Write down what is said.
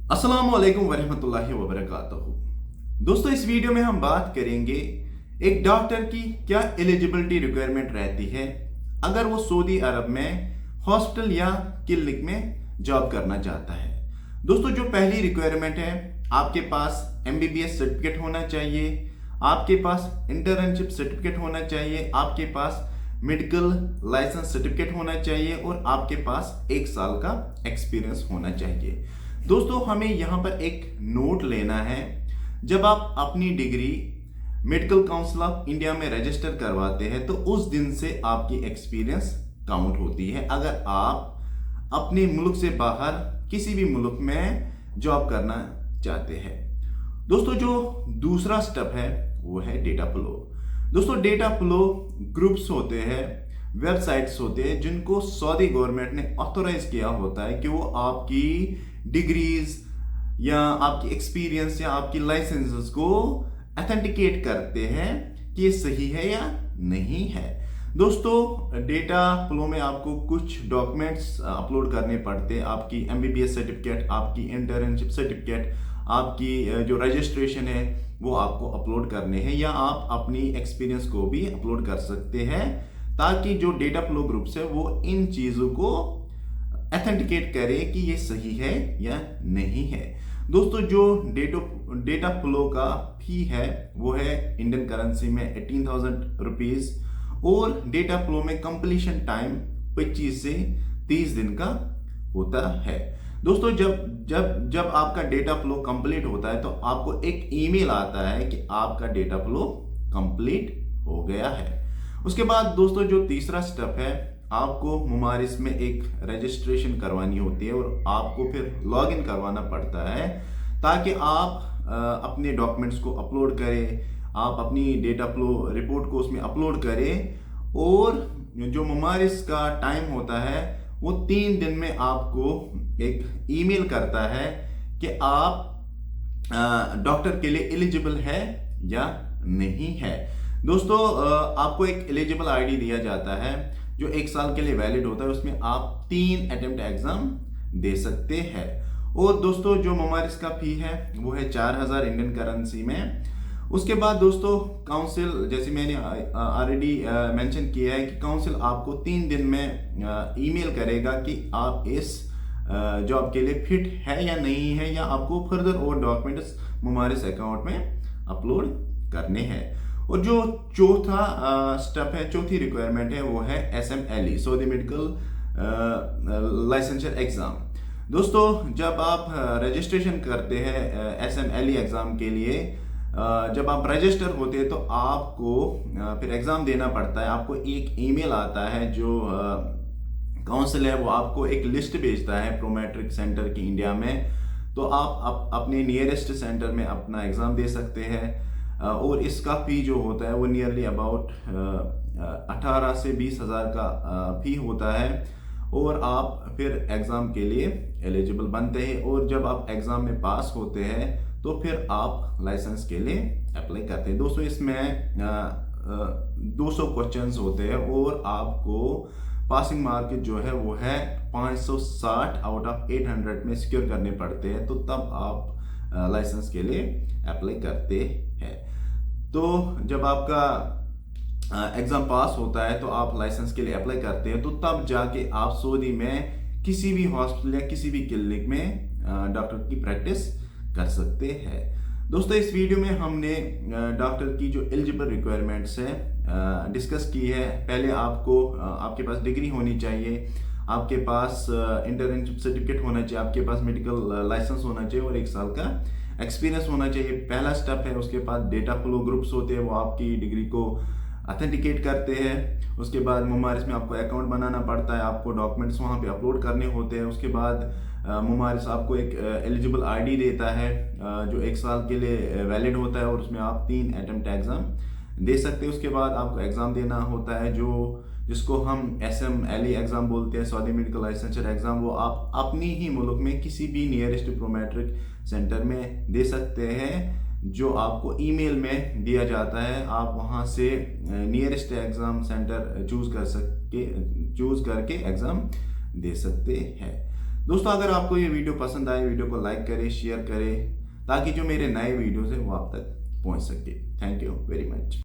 अस्सलाम वालेकुम वरहमतुल्लाहि वबरकातुहू। दोस्तों, इस वीडियो में हम बात करेंगे एक डॉक्टर की क्या एलिजिबिलिटी रिक्वायरमेंट रहती है अगर वो सऊदी अरब में हॉस्पिटल या क्लिनिक में जॉब करना चाहता है। दोस्तों, जो पहली रिक्वायरमेंट है, आपके पास एमबीबीएस सर्टिफिकेट होना चाहिए, आपके पास इंटर्नशिप सर्टिफिकेट होना चाहिए, आपके पास मेडिकल लाइसेंस सर्टिफिकेट होना चाहिए और आपके पास 1 साल का एक्सपीरियंस होना चाहिए। दोस्तों, हमें यहाँ पर एक नोट लेना है। जब आप अपनी degree medical council of India में रजिस्टर करवाते हैं तो उस दिन से आपकी एक्सपीरियंस काउंट होती है अगर आप अपने मुल्क से बाहर किसी भी मुल्क में जॉब करना चाहते हैं। दोस्तों, जो दूसरा स्टेप है वो है डेटा फ्लो। दोस्तों, डेटा फ्लो ग्रुप्स होते हैं, वेबसाइट्स होते हैं जिनको सऊदी गवर्नमेंट ने ऑथोराइज किया होता है कि वो आपकी डिग्रीज या आपकी एक्सपीरियंस या आपकी लाइसेंसेस को ऑथेंटिकेट करते हैं कि ये सही है या नहीं है। दोस्तों, डेटा फ्लो में आपको कुछ डॉक्यूमेंट्स अपलोड करने पड़ते हैं। आपकी एमबीबीएस सर्टिफिकेट, आपकी इंटर्नशिप सर्टिफिकेट, आपकी जो रजिस्ट्रेशन है वो आपको अपलोड करने हैं, या आप अपनी एक्सपीरियंस को भी अपलोड कर सकते हैं ताकि जो डेटा फ्लो ग्रुप्स है वो इन चीज़ों को ऑथेंटिकेट करे कि ये सही है या नहीं है। दोस्तों, जो डेटा फ्लो का फी है वो है इंडियन करेंसी में 18,000 रुपीज़ और डेटा फ्लो में कंप्लीशन टाइम 25 से 30 दिन का होता है। दोस्तों, जब आपका डेटा फ्लो कंप्लीट होता है तो आपको एक ईमेल आता है कि आपका डेटा फ्लो कंप्लीट हो गया है। उसके बाद दोस्तों, जो तीसरा स्टेप है, आपको मुमारिस में एक रजिस्ट्रेशन करवानी होती है और आपको फिर लॉगिन करवाना पड़ता है ताकि आप अपने डॉक्यूमेंट्स को अपलोड करें, आप अपनी डेटा फ्लो रिपोर्ट को उसमें अपलोड करें और जो मुमारिस का टाइम होता है वो 3 दिन में आपको एक ईमेल करता है कि आप डॉक्टर के लिए एलिजिबल है या नहीं है। दोस्तों, आपको एक एलिजिबल आईडी दिया जाता है जो 1 साल के लिए वैलिड होता है। उसमें आप 3 अटेम्प्ट एग्जाम दे सकते हैं। और दोस्तों, जो मुमारिस का फी है वो है 4,000 इंडियन करेंसी में। उसके बाद दोस्तों, काउंसिल, जैसे मैंने ऑलरेडी मेंशन किया है कि काउंसिल आपको 3 दिन में ईमेल करेगा कि आप इस जॉब के लिए फिट है या नहीं है, या आपको फर्दर और डॉक्यूमेंट्स मुमारिस अकाउंट में अपलोड करने हैं। और जो चौथा स्टेप है, चौथी रिक्वायरमेंट है, वो है SMLE, Saudi medical licensor exam. दोस्तों, जब आप रजिस्ट्रेशन करते हैं SMLE एग्जाम के लिए, जब आप रजिस्टर होते हैं तो आपको फिर एग्जाम देना पड़ता है। आपको एक ईमेल आता है, जो काउंसिल है वो आपको एक लिस्ट भेजता है प्रोमेट्रिक सेंटर की इंडिया में। तो आप अपने नियरेस्ट सेंटर में अपना एग्जाम दे सकते हैं और इसका फी जो होता है वो नियरली अबाउट 18 से 20 हज़ार का फी होता है और आप फिर एग्ज़ाम के लिए एलिजिबल बनते हैं। और जब आप एग्ज़ाम में पास होते हैं तो फिर आप लाइसेंस के लिए अप्लाई करते हैं। दोस्तों, इसमें 200 क्वेश्चंस होते हैं और आपको पासिंग मार्क जो है वो है 560 आउट ऑफ 800 में सिक्योर करने पड़ते हैं, तो तब आप लाइसेंस के लिए अप्लाई करते हैं। तो जब आपका एग्ज़ाम पास होता है तो आप लाइसेंस के लिए अप्लाई करते हैं, तो तब जाके आप सऊदी में किसी भी हॉस्पिटल या किसी भी क्लिनिक में डॉक्टर की प्रैक्टिस कर सकते हैं। दोस्तों, इस वीडियो में हमने डॉक्टर की जो एलिजिबल रिक्वायरमेंट्स है डिस्कस की है। पहले आपके पास डिग्री होनी चाहिए, आपके पास इंटर्नशिप सर्टिफिकेट होना चाहिए, आपके पास मेडिकल लाइसेंस होना चाहिए और 1 साल का एक्सपीरियंस होना चाहिए। पहला स्टेप है। उसके बाद डेटा फ्लो ग्रुप्स होते हैं, वो आपकी डिग्री को ऑथेंटिकेट करते हैं। उसके बाद मुमारिस में आपको अकाउंट बनाना पड़ता है, आपको डॉक्यूमेंट्स वहाँ पे अपलोड करने होते हैं। उसके बाद मुमारिस आपको एक एलिजिबल आईडी देता है जो 1 साल के लिए वैलिड होता है और उसमें आप 3 अटेम्प्ट एग्ज़ाम दे सकते हैं। उसके बाद आपको एग्ज़ाम देना होता है जिसको हम SMLE एग्ज़ाम बोलते हैं, सऊदी मेडिकल लाइसेंसर एग्ज़ाम। वो आप अपनी ही मुल्क में किसी भी नियरेस्ट प्रोमेट्रिक सेंटर में दे सकते हैं, जो आपको ईमेल में दिया जाता है। आप वहाँ से नियरेस्ट एग्ज़ाम सेंटर चूज़ करके एग्ज़ाम दे सकते हैं। दोस्तों अगर आपको ये वीडियो पसंद आए, वीडियो को लाइक करें, शेयर करें, ताकि जो मेरे नए वीडियोस हैं वो आप तक पहुंच सके। Thank you very much.